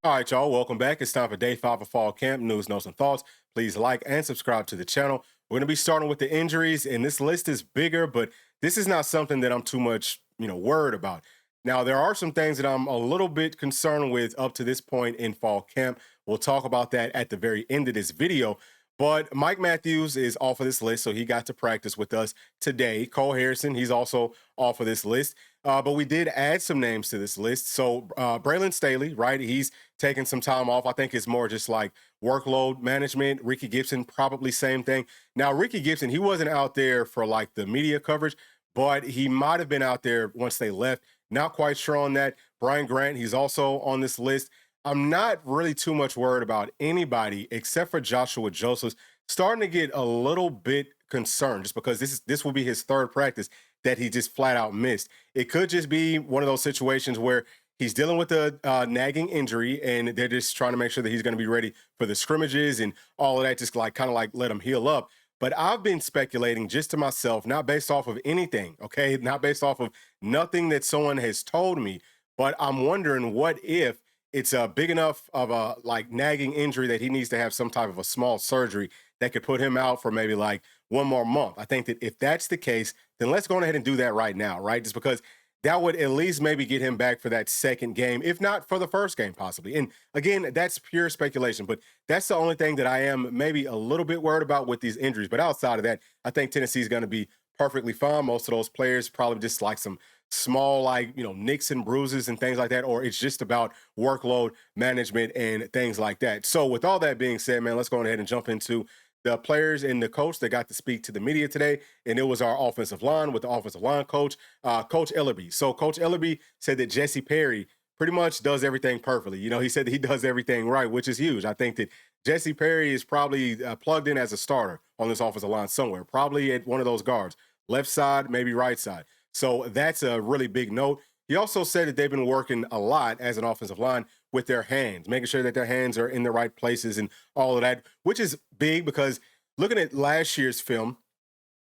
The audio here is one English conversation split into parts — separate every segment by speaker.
Speaker 1: All right, y'all, welcome back. It's time for day 5 of fall camp news, notes, and thoughts. Please like and subscribe to the channel. We're going to be starting with the injuries, and this list is bigger, but this is not something that I'm too much, worried about. Now, there are some things that I'm a little bit concerned with up to this point in fall camp. We'll talk about that at the very end of this video. But Mike Matthews is off of this list, so he got to practice with us today. Cole Harrison, he's also off of this list. But we did add some names to this list. So Braylon Staley, right? He's taking some time off. I think it's more just like workload management. Ricky Gibson, probably same thing. Now, Ricky Gibson, he wasn't out there for like the media coverage, but he might have been out there once they left. Not quite sure on that. Brian Grant, he's also on this list. I'm not really too much worried about anybody except for Joshua Josephs. Starting to get a little bit concerned just because this will be his third practice that he just flat out missed. It could just be one of those situations where he's dealing with a nagging injury and they're just trying to make sure that he's going to be ready for the scrimmages and all of that, just like kind of like let him heal up. But I've been speculating just to myself, not based off of anything, okay? Not based off of nothing that someone has told me, but I'm wondering what if it's a big enough of a like nagging injury that he needs to have some type of a small surgery that could put him out for maybe like one more month. I think that if that's the case, then let's go ahead and do that right now, right? Just because that would at least maybe get him back for that second game, if not for the first game, possibly. And again, that's pure speculation, but that's the only thing that I am maybe a little bit worried about with these injuries. But outside of that, I think Tennessee's going to be perfectly fine. Most of those players probably just like some small, like, nicks and bruises and things like that, or it's just about workload management and things like that. So with all that being said, man, let's go ahead and jump into the players and the coach that got to speak to the media today. And it was our offensive line with the offensive line coach, Coach Elarbee. So Coach Elarbee said that Jesse Perry pretty much does everything perfectly. He said that he does everything right, which is huge. I think that Jesse Perry is probably plugged in as a starter on this offensive line somewhere, probably at one of those guards, left side, maybe right side. So that's a really big note. He also said that they've been working a lot as an offensive line with their hands, making sure that their hands are in the right places and all of that, which is big because looking at last year's film,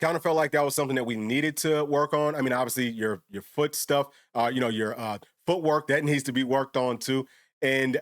Speaker 1: kind of felt like that was something that we needed to work on. I mean, obviously your foot stuff, your footwork that needs to be worked on too. And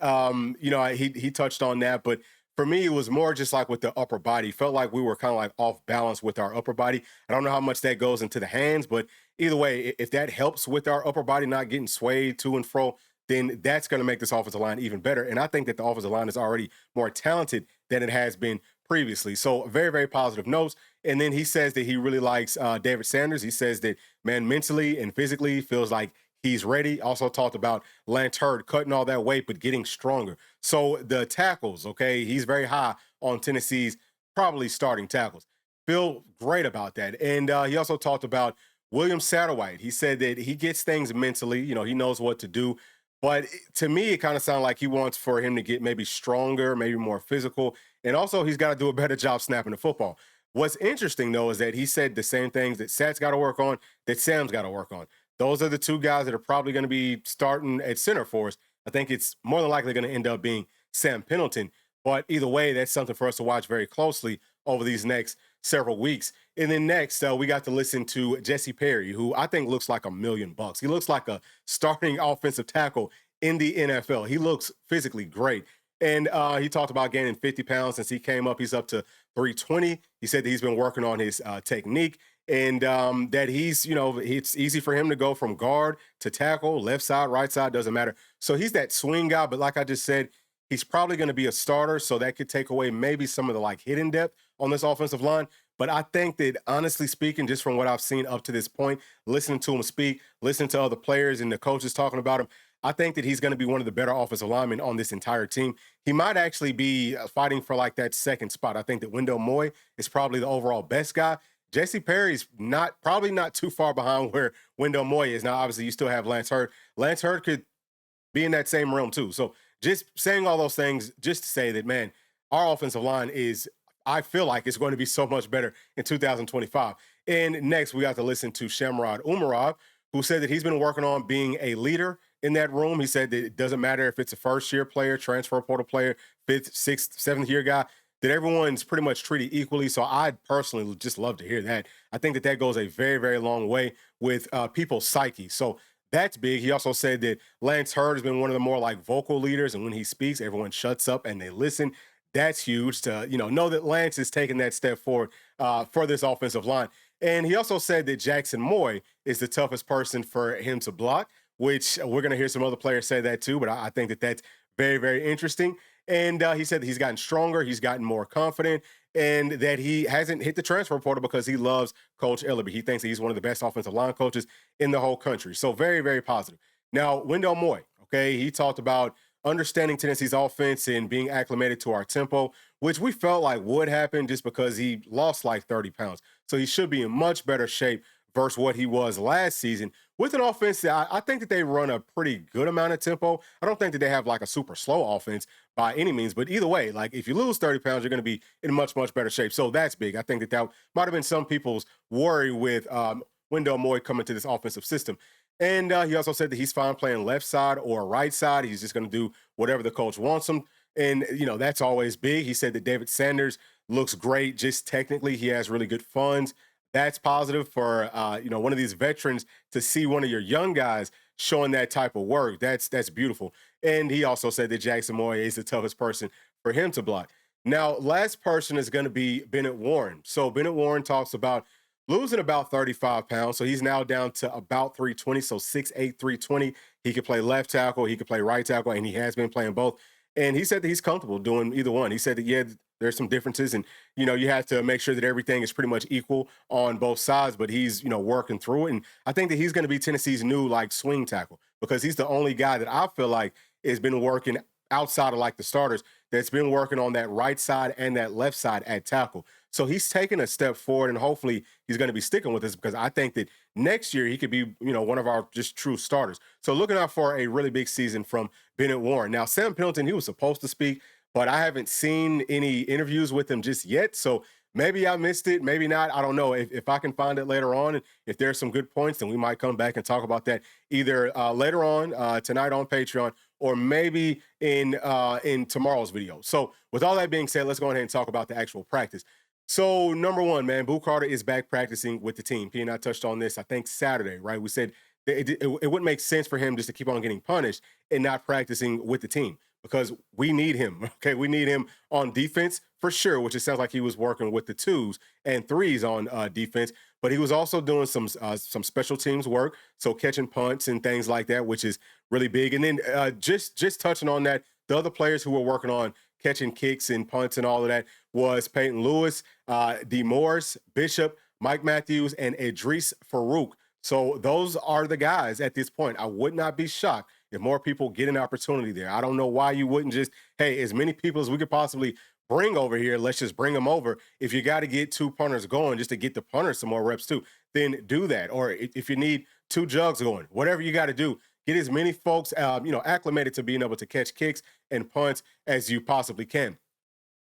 Speaker 1: he touched on that, but for me, it was more just like with the upper body. Felt like we were kind of like off balance with our upper body. I don't know how much that goes into the hands, but either way, if that helps with our upper body not getting swayed to and fro, then that's going to make this offensive line even better. And I think that the offensive line is already more talented than it has been previously. So very, very positive notes. And then he says that he really likes David Sanders. He says that, man, mentally and physically feels like he's ready. Also talked about Lance Hurd cutting all that weight, but getting stronger. So the tackles, okay, he's very high on Tennessee's probably starting tackles. Feel great about that. And he also talked about William Satterwhite. He said that he gets things mentally, he knows what to do. But to me, it kind of sounded like he wants for him to get maybe stronger, maybe more physical. And also, he's got to do a better job snapping the football. What's interesting, though, is that he said the same things that Sat's got to work on, that Sam's got to work on. Those are the two guys that are probably going to be starting at center for us. I think it's more than likely going to end up being Sam Pendleton. But either way, that's something for us to watch very closely over these next several weeks. And then next, we got to listen to Jesse Perry, who I think looks like $1,000,000. He looks like a starting offensive tackle in the NFL. He looks physically great. And he talked about gaining 50 pounds since he came up. He's up to 320. He said that he's been working on his technique and that it's easy for him to go from guard to tackle, left side, right side, doesn't matter. So he's that swing guy. But like I just said, he's probably going to be a starter. So that could take away maybe some of the like hidden depth on this offensive line. But I think that honestly speaking, just from what I've seen up to this point, listening to him speak, listening to other players and the coaches talking about him, I think that he's going to be one of the better offensive linemen on this entire team. He might actually be fighting for like that second spot. I think that Wendell Moe is probably the overall best guy. Jesse Perry's probably not too far behind where Wendell Moe is. Now, obviously, you still have Lance Hurd. Lance Hurd could be in that same realm too. So just saying all those things just to say that, man, our offensive line I feel like it's going to be so much better in 2025. And next, we got to listen to Shamrod Umarov, who said that he's been working on being a leader in that room. He said that it doesn't matter if it's a first-year player, transfer portal player, fifth, sixth, seventh-year guy, that everyone's pretty much treated equally. So I'd personally would just love to hear that. I think that goes a very, very long way with people's psyche. So That's big. He also said that Lance Hurd has been one of the more like vocal leaders, and when he speaks, everyone shuts up and they listen. That's huge to know that Lance is taking that step forward for this offensive line. And he also said that Jackson Moy is the toughest person for him to block, which we're going to hear some other players say that too. But I think that that's very, very interesting. And he said that he's gotten stronger, he's gotten more confident, and that he hasn't hit the transfer portal because he loves Coach Elarbee. He thinks that he's one of the best offensive line coaches in the whole country. So very, very positive. Now, Wendell Moe, okay, he talked about understanding Tennessee's offense and being acclimated to our tempo, which we felt like would happen just because he lost like 30 pounds. So he should be in much better shape versus what he was last season with an offense that I think that they run a pretty good amount of tempo. I don't think that they have like a super slow offense by any means, but either way, like if you lose 30 pounds, you're going to be in much, much better shape. So that's big. I think that that might have been some people's worry with Wendell Moy coming to this offensive system. And he also said that he's fine playing left side or right side. He's just going to do whatever the coach wants him. And, that's always big. He said that David Sanders looks great. Just technically, he has really good funds. That's positive for, one of these veterans to see one of your young guys showing that type of work. That's beautiful. And he also said that Jackson Moy is the toughest person for him to block. Now, last person is going to be Bennett Warren. So Bennett Warren talks about losing about 35 pounds. So he's now down to about 320. So 6'8", 320. He could play left tackle, he could play right tackle, and he has been playing both. And he said that he's comfortable doing either one. He said that, yeah, there's some differences, and you have to make sure that everything is pretty much equal on both sides, but he's working through it. And I think that he's going to be Tennessee's new like swing tackle, because he's the only guy that I feel like has been working outside of like the starters that's been working on that right side and that left side at tackle. So he's taking a step forward, and hopefully he's going to be sticking with this, because I think that next year he could be, one of our just true starters. So looking out for a really big season from Bennett Warren. Now, Sam Pendleton, he was supposed to speak, but I haven't seen any interviews with him just yet. So maybe I missed it, maybe not. I don't know. If I can find it later on, and if there's some good points, then we might come back and talk about that either later on tonight on Patreon, or maybe in tomorrow's video. So with all that being said, let's go ahead and talk about the actual practice. So number one, man, Boo Carter is back practicing with the team. P and I touched on this, I think, Saturday, right? We said it wouldn't make sense for him just to keep on getting punished and not practicing with the team, because we need him, okay? We need him on defense for sure, which it sounds like he was working with the 2s and 3s on defense, but he was also doing some special teams work, so catching punts and things like that, which is really big. And then just touching on that, the other players who were working on catching kicks and punts and all of that was Peyton Lewis, D. Morris, Bishop, Mike Matthews, and Idris Farouk. So those are the guys at this point. I would not be shocked if more people get an opportunity there. I don't know why you wouldn't just, hey, as many people as we could possibly bring over here, let's just bring them over. If you got to get 2 punters going just to get the punters some more reps too, then do that. Or if you need 2 jugs going, whatever you got to do, get as many folks, acclimated to being able to catch kicks and punts as you possibly can.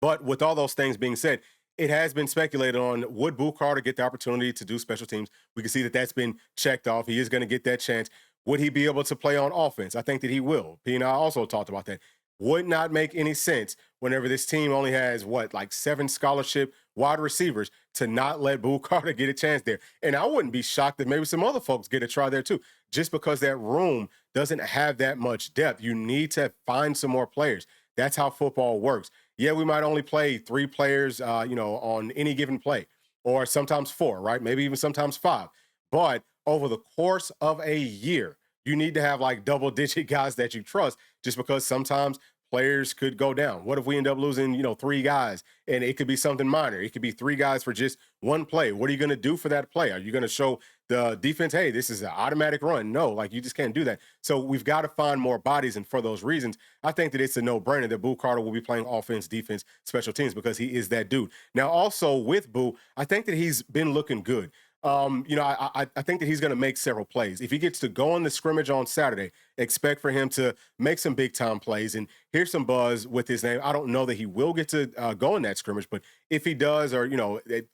Speaker 1: But with all those things being said, it has been speculated on, would Boo Carter get the opportunity to do special teams? We can see that that's been checked off. He is going to get that chance. Would he be able to play on offense? I think that he will. P and I also talked about that. Would not make any sense whenever this team only has, like 7 scholarship wide receivers, to not let Boo Carter get a chance there. And I wouldn't be shocked that maybe some other folks get a try there too, just because that room doesn't have that much depth. You need to find some more players. That's how football works. Yeah, we might only play 3 players, on any given play, or sometimes 4, right? Maybe even sometimes 5. But over the course of a year, you need to have like double-digit guys that you trust, just because sometimes players could go down. What if we end up losing, 3 guys, and it could be something minor? It could be 3 guys for just 1 play. What are you going to do for that play? Are you going to show the defense, hey, this is an automatic run? No, like you just can't do that. So we've got to find more bodies, and for those reasons, I think that it's a no-brainer that Boo Carter will be playing offense, defense, special teams, because he is that dude. Now, also with Boo, I think that he's been looking good. I think that he's going to make several plays. If he gets to go on the scrimmage on Saturday, expect for him to make some big time plays. And here's some buzz with his name. I don't know that he will get to go in that scrimmage, but if he does, or,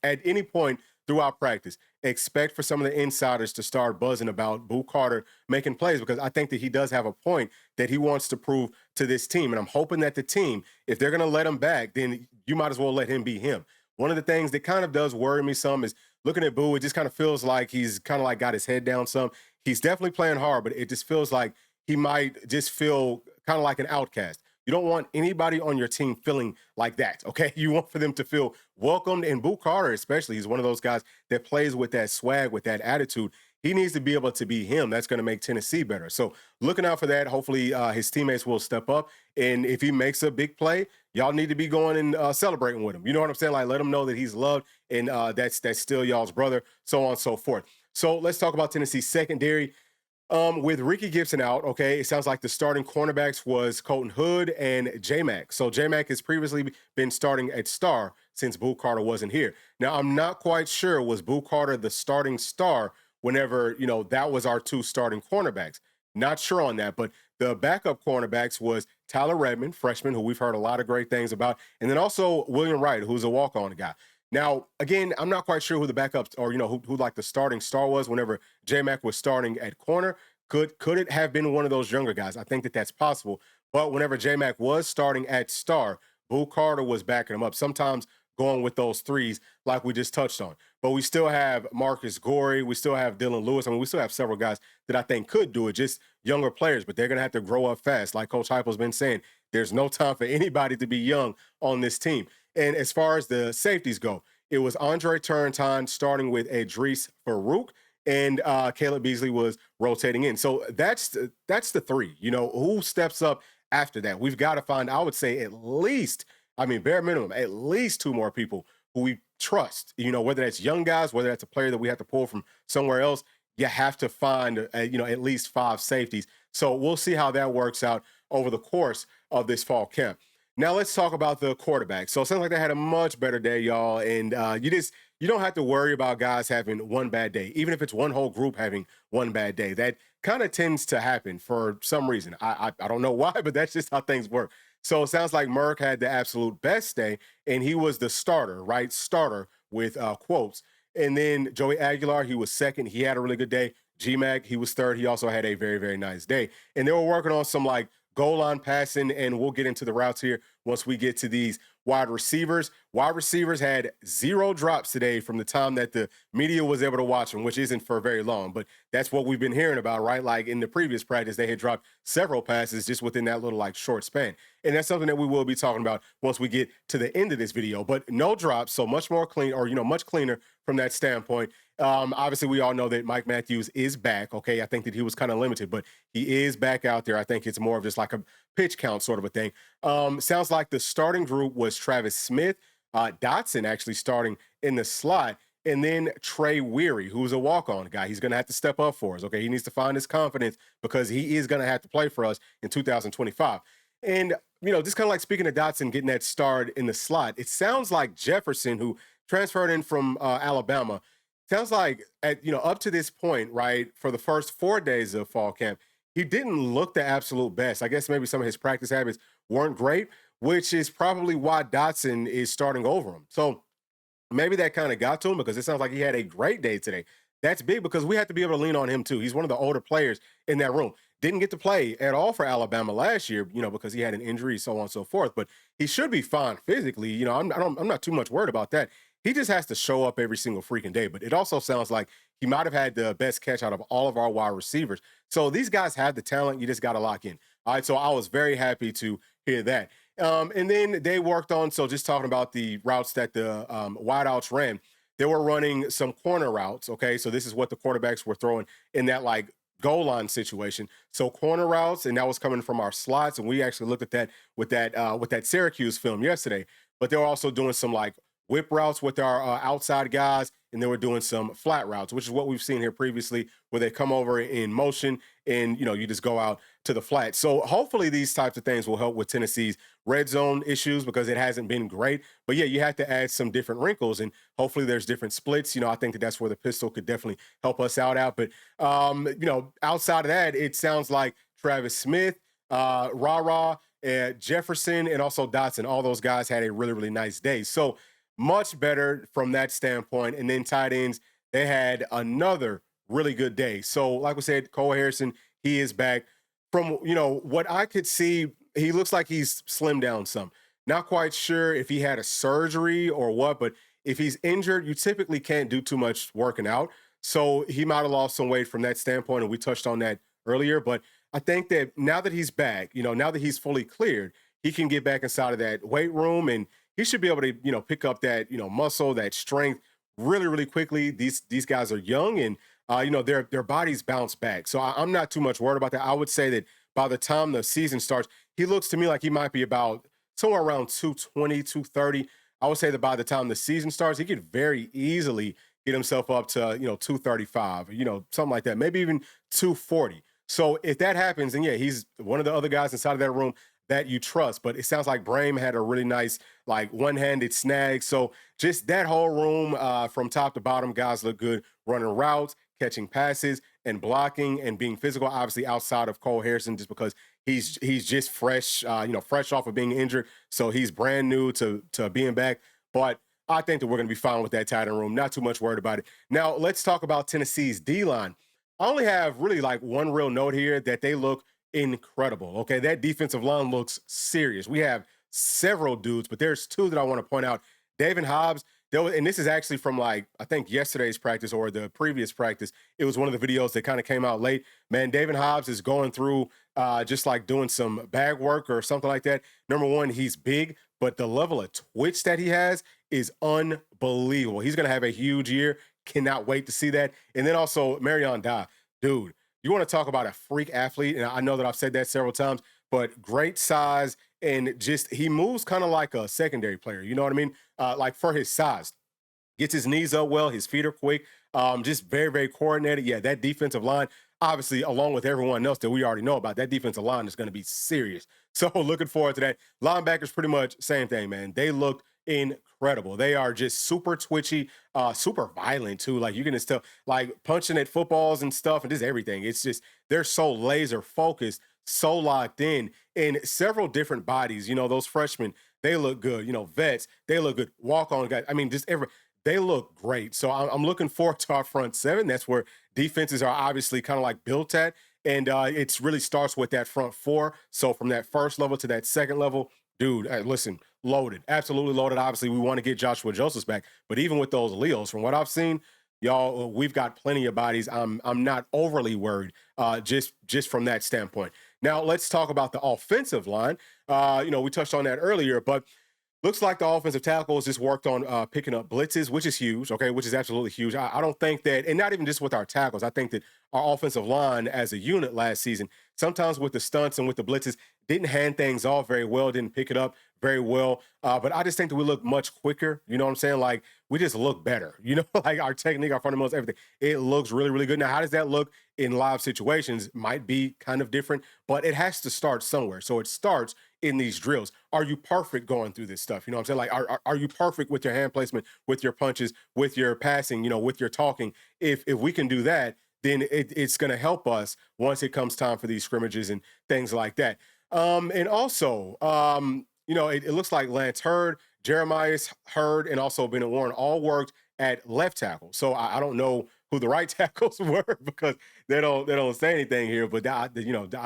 Speaker 1: at any point throughout practice, expect for some of the insiders to start buzzing about Boo Carter making plays, because I think that he does have a point that he wants to prove to this team. And I'm hoping that the team, if they're going to let him back, then you might as well let him be him. One of the things that kind of does worry me some is looking at Boo, it just kind of feels like he's kind of like got his head down some. he's definitely playing hard, but it just feels like he might just feel kind of like an outcast. You don't want anybody on your team feeling like that, okay? You want for them to feel welcomed, and Boo Carter especially, he's one of those guys that plays with that swag, with that attitude. He needs to be able to be him. That's going to make Tennessee better. So looking out for that. Hopefully his teammates will step up, and if he makes a big play, y'all need to be going and celebrating with him. You know what I'm saying? Like, let him know that he's loved, and that's still y'all's brother, so on and so forth. So let's talk about Tennessee's secondary. With Ricky Gibson out, okay, it sounds like the starting cornerbacks was Colton Hood and J-Mac. So J-Mac has previously been starting at star since Boo Carter wasn't here. Now, I'm not quite sure, was Boo Carter the starting star whenever, that was our two starting cornerbacks? Not sure on that, but the backup cornerbacks was Tyler Redmond, freshman, who we've heard a lot of great things about, and then also William Wright, who's a walk-on guy. Now, again, I'm not quite sure who the backups or who like the starting star was whenever J-Mac was starting at corner. Could it have been one of those younger guys? I think that that's possible. But whenever J-Mac was starting at star, Boo Carter was backing him up. Sometimes going with those threes, like we just touched on. But we still have Marcus Gorey. We still have Dylan Lewis. I mean, we still have several guys that I think could do it, just younger players, but they're going to have to grow up fast. Like Coach Heupel's been saying, there's no time for anybody to be young on this team. And as far as the safeties go, it was Andre Turrentine starting with Idris Farouk, and Caleb Beasley was rotating in. So that's the three. Who steps up after that? We've got to find, I would say, at least, bare minimum, at least two more people who we trust. Whether that's young guys, whether that's a player that we have to pull from somewhere else, you have to find, at least 5 safeties. So we'll see how that works out over the course of this fall camp. Now let's talk about the quarterback. So it sounds like they had a much better day, y'all. And you don't have to worry about guys having one bad day, even if it's one whole group having one bad day. That kind of tends to happen for some reason. I don't know why, but that's just how things work. So it sounds like Merck had the absolute best day, and he was the starter, right? Starter with quotes. And then Joey Aguilar, he was second. He had a really good day. G-Mac, he was third. He also had a very, very nice day. And they were working on some goal line passing, and we'll get into the routes here once we get to these wide receivers. Wide receivers had 0 drops today from the time that the media was able to watch them, which isn't for very long, but that's what we've been hearing about, right? Like in the previous practice, they had dropped several passes just within that little short span. And that's something that we will be talking about once we get to the end of this video, but no drops. So much more clean, or, much cleaner from that standpoint. Obviously, we all know that Mike Matthews is back. Okay, I think that he was kind of limited, but he is back out there. I think it's more of just like a pitch count sort of a thing. Sounds like the starting group was Travis Smith, Dotson actually starting in the slot, and then Trey Weary, who's a walk-on guy. He's going to have to step up for us. Okay, he needs to find his confidence because he is going to have to play for us in 2025. And just kind of like speaking of Dotson getting that start in the slot, it sounds like Jefferson, who transferred in from Alabama. Sounds like up to this point, right, for the first 4 days of fall camp, he didn't look the absolute best. I guess maybe some of his practice habits weren't great, which is probably why Dotson is starting over him. So maybe that kind of got to him, because it sounds like he had a great day today. That's big because we have to be able to lean on him too. He's one of the older players in that room. Didn't get to play at all for Alabama last year, because he had an injury, so on and so forth. But he should be fine physically. I'm not too much worried about that. He just has to show up every single freaking day. But it also sounds like he might have had the best catch out of all of our wide receivers. So these guys have the talent. You just got to lock in. All right, so I was very happy to hear that. And then they worked on, so just talking about the routes that the wideouts ran, they were running some corner routes, okay? So this is what the quarterbacks were throwing in that goal line situation. So corner routes, and that was coming from our slots, and we actually looked at that with that Syracuse film yesterday. But they were also doing some whip routes with our outside guys, and they were doing some flat routes, which is what we've seen here previously, where they come over in motion and, you just go out to the flat. So hopefully these types of things will help with Tennessee's red zone issues, because it hasn't been great. But yeah, you have to add some different wrinkles, and hopefully there's different splits. I think that that's where the pistol could definitely help us out. But, outside of that, it sounds like Travis Smith, Jefferson, and also Dotson, all those guys had a really, really nice day. So much better from that standpoint. And then tight ends, they had another really good day. So like we said, Cole Harrison, he is back. From, what I could see, he looks like he's slimmed down some. Not quite sure if he had a surgery or what, but if he's injured, you typically can't do too much working out. So he might have lost some weight from that standpoint, and we touched on that earlier. But I think that now that he's back, now that he's fully cleared, he can get back inside of that weight room, and he should be able to, pick up that, muscle, that strength really, really quickly. These guys are young, and their bodies bounce back. So I'm not too much worried about that. I would say that by the time the season starts, he looks to me like he might be about somewhere around 220, 230. I would say that by the time the season starts, he could very easily get himself up to, 235, something like that, maybe even 240. So if that happens, then yeah, he's one of the other guys inside of that room that you trust. But it sounds like Brame had a really nice, like one-handed snag. So just that whole room from top to bottom, guys look good running routes, catching passes, and blocking and being physical. Obviously, outside of Cole Harrison, just because he's just fresh, fresh off of being injured, so he's brand new to being back. But I think that we're going to be fine with that tight end room. Not too much worried about it. Now let's talk about Tennessee's D line. I only have really like one real note here that they look incredible. Okay, that defensive line looks serious. We have several dudes, but there's two that I want to point out. David Hobbs, and this is actually from like I think yesterday's practice or the previous practice. It was one of the videos that kind of came out late. Man, David Hobbs is going through just like doing some bag work or something like that. Number one, he's big, but the level of twitch that he has is unbelievable. He's going to have a huge year. Cannot wait to see that. And then also Marion Da, dude, you want to talk about a freak athlete, and I know that I've said that several times, but great size, and just he moves kind of like a secondary player. You know what I mean? Like for his size, gets his knees up well, his feet are quick, just very, very coordinated. Yeah, that defensive line, obviously, along with everyone else that we already know about, that defensive line is going to be serious. So looking forward to that. Linebackers, pretty much same thing, man. They looked incredible. They are just super twitchy, super violent too. Like you can just tell, like punching at footballs and stuff, and just everything. It's just they're so laser focused, so locked in several different bodies. Those freshmen, they look good. Vets, they look good. Walk on guys. I mean, they look great. So I'm looking forward to our front seven. That's where defenses are obviously kind of like built at. And it's really starts with that front four. So from that first level to that second level, dude, listen, loaded, absolutely loaded. Obviously, we want to get Joshua Josephs back, but even with those Leos, from what I've seen, y'all, we've got plenty of bodies. I'm not overly worried, just from that standpoint. Now let's talk about the offensive line. We touched on that earlier, but looks like the offensive tackles just worked on picking up blitzes, which is huge, okay, which is absolutely huge. I don't think that, and not even just with our tackles, I think that our offensive line as a unit last season, sometimes with the stunts and with the blitzes, didn't hand things off very well, didn't pick it up very well. But I just think that we look much quicker. You know what I'm saying? Like, we just look better. Like our technique, our fundamentals, everything. It looks really, really good. Now, how does that look in live situations? Might be kind of different, but it has to start somewhere. So it starts in these drills. Are you perfect going through this stuff? You know what I'm saying? Like, are you perfect with your hand placement, with your punches, with your passing, with your talking? If we can do that, then it's going to help us once it comes time for these scrimmages and things like that. And also, it looks like Lance Hurd, Jeremiah Hurd, and also Bennett Warren all worked at left tackle. So I don't know who the right tackles were because they don't say anything here. But I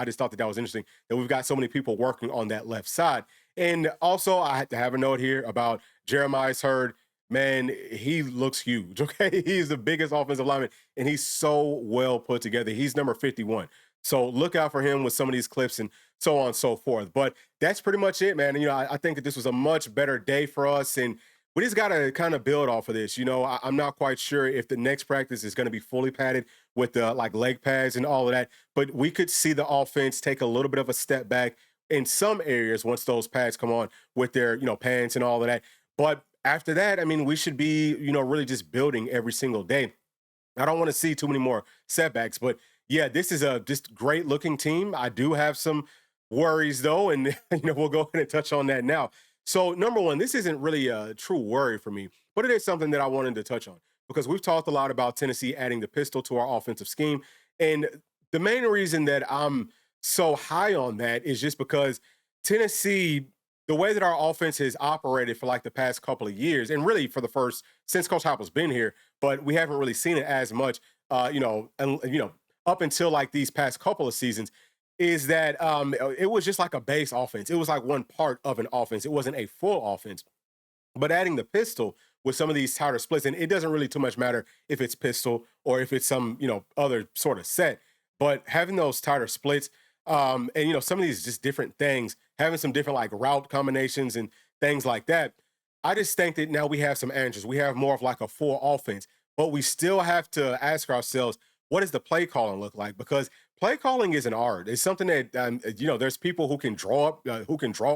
Speaker 1: just thought that was interesting that we've got so many people working on that left side. And also, I had to have a note here about Jeremiah Hurd. Man, he looks huge. Okay, he's the biggest offensive lineman, and he's so well put together. He's number 51. So look out for him with some of these clips and so on and so forth. But that's pretty much it, man. And, I think that this was a much better day for us, and we just got to kind of build off of this. I'm not quite sure if the next practice is going to be fully padded with the like leg pads and all of that, but we could see the offense take a little bit of a step back in some areas once those pads come on with their, pants and all of that. But after that, I mean, we should be, really just building every single day. I don't want to see too many more setbacks, but yeah, this is a just great looking team. I do have some worries though, and we'll go ahead and touch on that now. So number one, this isn't really a true worry for me, but it is something that I wanted to touch on because we've talked a lot about Tennessee adding the pistol to our offensive scheme. And the main reason that I'm so high on that is just because Tennessee, the way that our offense has operated for like the past couple of years, and really for the first since Coach Heupel's been here, but we haven't really seen it as much, up until like these past couple of seasons, is that it was just like a base offense. It was like one part of an offense. It wasn't a full offense. But adding the pistol with some of these tighter splits. And it doesn't really too much matter if it's pistol or if it's some, other sort of set, but having those tighter splits, and some of these just different things, having some different like route combinations and things like that. I just think that now we have some answers. We have more of like a full offense, but we still have to ask ourselves, what does the play calling look like? Because play calling is an art. It's something that there's people who can draw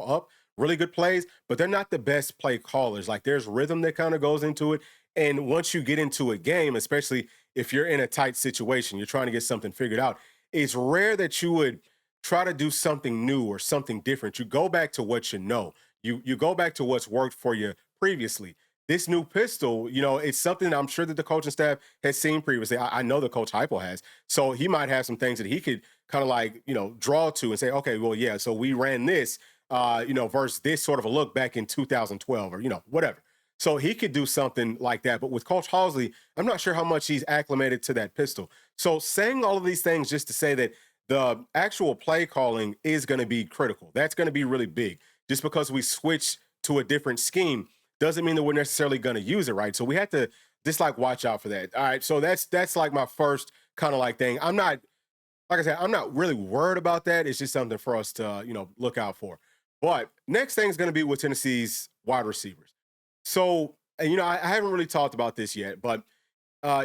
Speaker 1: up really good plays, but they're not the best play callers. Like there's rhythm that kind of goes into it, and once you get into a game, especially if you're in a tight situation, you're trying to get something figured out. It's rare that you would try to do something new or something different. You go back to what you know. You go back to what's worked for you previously. This new pistol, it's something I'm sure that the coaching staff has seen previously. I know the coach Hypo has. So he might have some things that he could kind of like, draw to and say, okay, well, yeah, so we ran this, versus this sort of a look back in 2012 or, whatever. So he could do something like that. But with Coach Halsey, I'm not sure how much he's acclimated to that pistol. So saying all of these things just to say that the actual play calling is going to be critical. That's going to be really big. Just because we switch to a different scheme doesn't mean that we're necessarily going to use it, right? So we have to just like watch out for that. All right, so that's like my first kind of like thing. I'm not, like I said, I'm not really worried about that. It's just something for us to, look out for. But next thing is going to be with Tennessee's wide receivers. So, and, I haven't really talked about this yet, but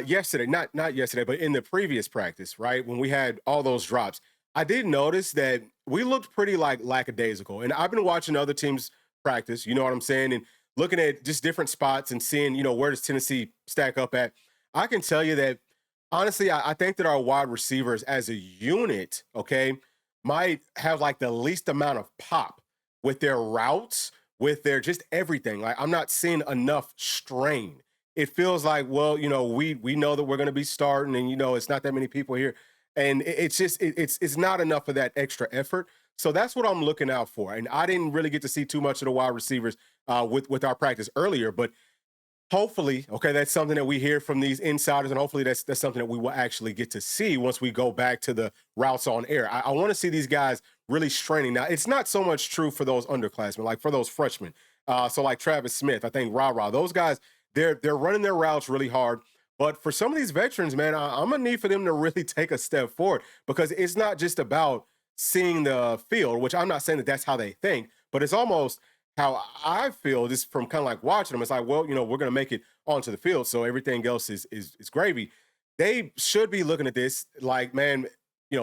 Speaker 1: yesterday, not yesterday, but in the previous practice, right, when we had all those drops, I did notice that we looked pretty like lackadaisical. And I've been watching other teams practice, you know what I'm saying, and looking at just different spots and seeing, where does Tennessee stack up at. I can tell you that, honestly, I think that our wide receivers as a unit, okay, might have like the least amount of pop with their routes, with their just everything. Like, I'm not seeing enough strain. It feels like, well, we know that we're going to be starting and, it's not that many people here. And it's not enough of that extra effort. So that's what I'm looking out for. And I didn't really get to see too much of the wide receivers with our practice earlier, but hopefully, okay, that's something that we hear from these insiders, and hopefully that's something that we will actually get to see once we go back to the routes on air. I want to see these guys really straining. Now, it's not so much true for those underclassmen, like for those freshmen. So like Travis Smith, I think Ra, those guys, they're running their routes really hard. But for some of these veterans, man, I'm going to need for them to really take a step forward, because it's not just about seeing the field, which I'm not saying that that's how they think, but it's almost how I feel just from kind of like watching them. It's like, well, we're going to make it onto the field, so everything else is gravy. They should be looking at this like, man,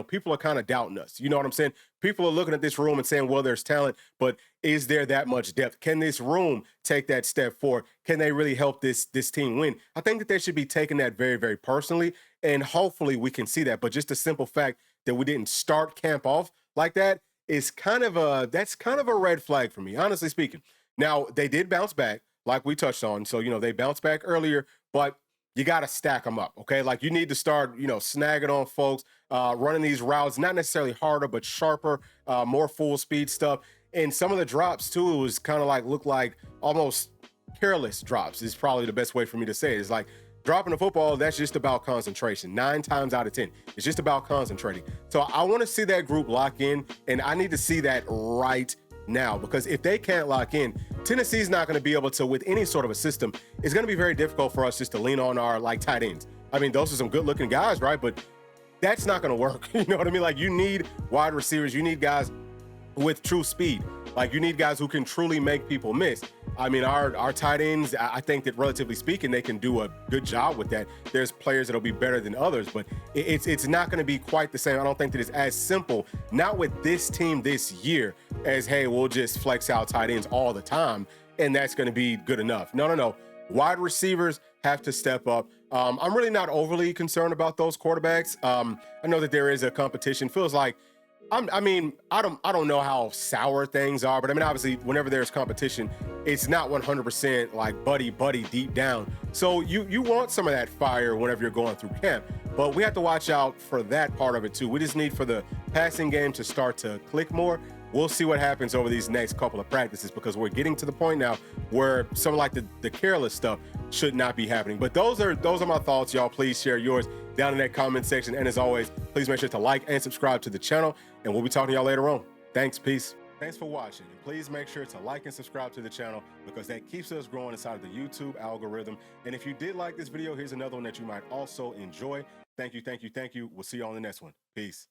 Speaker 1: people are kind of doubting us. You know what I'm saying? People are looking at this room and saying, well, there's talent, but is there that much depth? Can this room take that step forward? Can they really help this team win? I think that they should be taking that very, very personally, and hopefully we can see that. But just the simple fact that we didn't start camp off like that is that's kind of a red flag for me, honestly speaking. Now, they did bounce back, like we touched on. So, they bounced back earlier, but you got to stack them up, okay? Like, you need to start, snagging on folks, running these routes, not necessarily harder, but sharper, more full speed stuff. And some of the drops, too, was kind of like, look like almost careless drops is probably the best way for me to say it. It's like, dropping the football, that's just about concentration. 9 times out of 10, it's just about concentrating. So I want to see that group lock in, and I need to see that right now, because if they can't lock in, Tennessee's not going to be able to, with any sort of a system, it's going to be very difficult for us just to lean on our like tight ends. I mean, those are some good looking guys, right? But that's not going to work. You know what I mean? Like, you need wide receivers, you need guys with true speed. Like, you need guys who can truly make people miss. I mean, our tight ends, I think that relatively speaking, they can do a good job with that. There's players that'll be better than others, but it's not going to be quite the same. I don't think that it's as simple, not with this team this year, as, hey, we'll just flex out tight ends all the time, and that's going to be good enough. No. Wide receivers have to step up. I'm really not overly concerned about those quarterbacks. I know that there is a competition. Feels like, I don't know how sour things are, but I mean, obviously, whenever there's competition, it's not 100% like buddy deep down. So you want some of that fire whenever you're going through camp, but we have to watch out for that part of it too. We just need for the passing game to start to click more. We'll see what happens over these next couple of practices, because we're getting to the point now where some like the careless stuff should not be happening. But those are my thoughts, y'all. Please share yours down in that comment section. And as always, please make sure to like and subscribe to the channel. And we'll be talking to y'all later on. Thanks. Peace. Thanks for watching, and please make sure to like and subscribe to the channel because that keeps us growing inside of the YouTube algorithm. And if you did like this video, here's another one that you might also enjoy. Thank you, thank you, thank you. We'll see you on the next one. Peace.